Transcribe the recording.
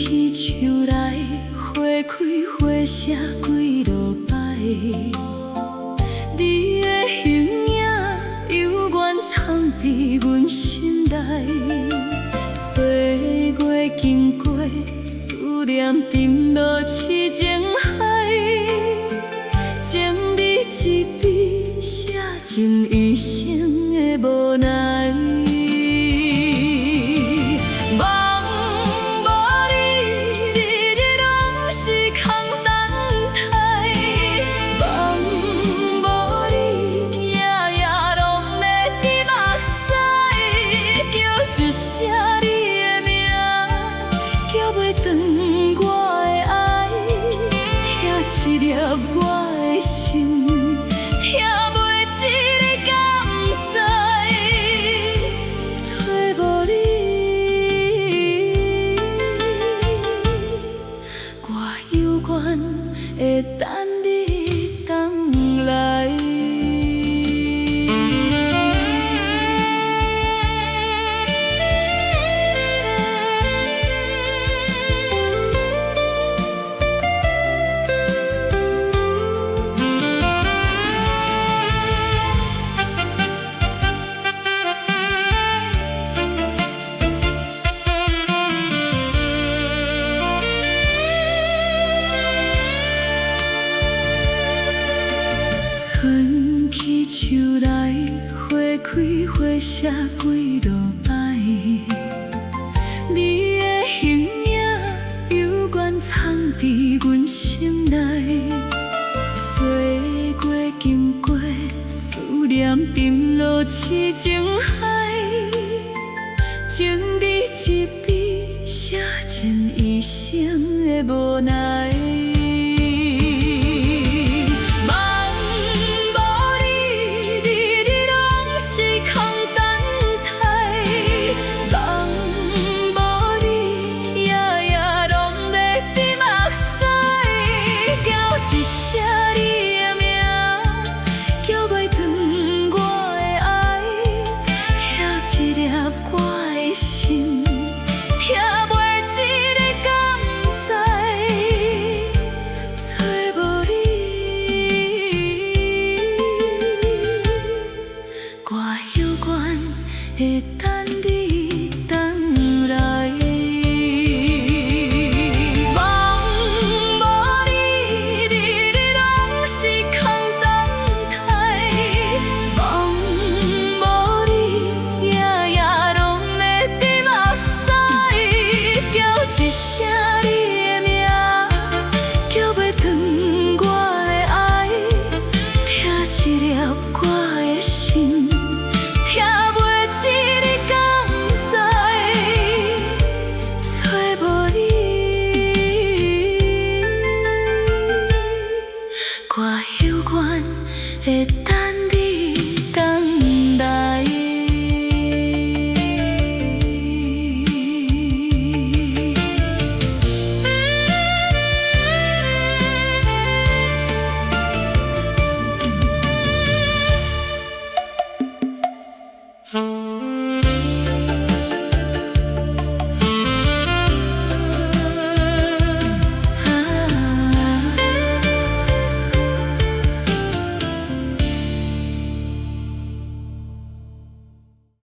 起树来，花开花谢几落摆。你的形影犹原藏伫阮心内，岁月经过，思念沉落痴情海，情你一笔写尽一生的无奈。一粒我的心，听袂一个敢知，找无你，我犹原会等你回来。春去秋来，花开花谢几落摆。你的形影犹原藏伫阮心内，岁月经过，思念沉落痴情海，情你一笔写尽一生的无奈。我犹原会等你。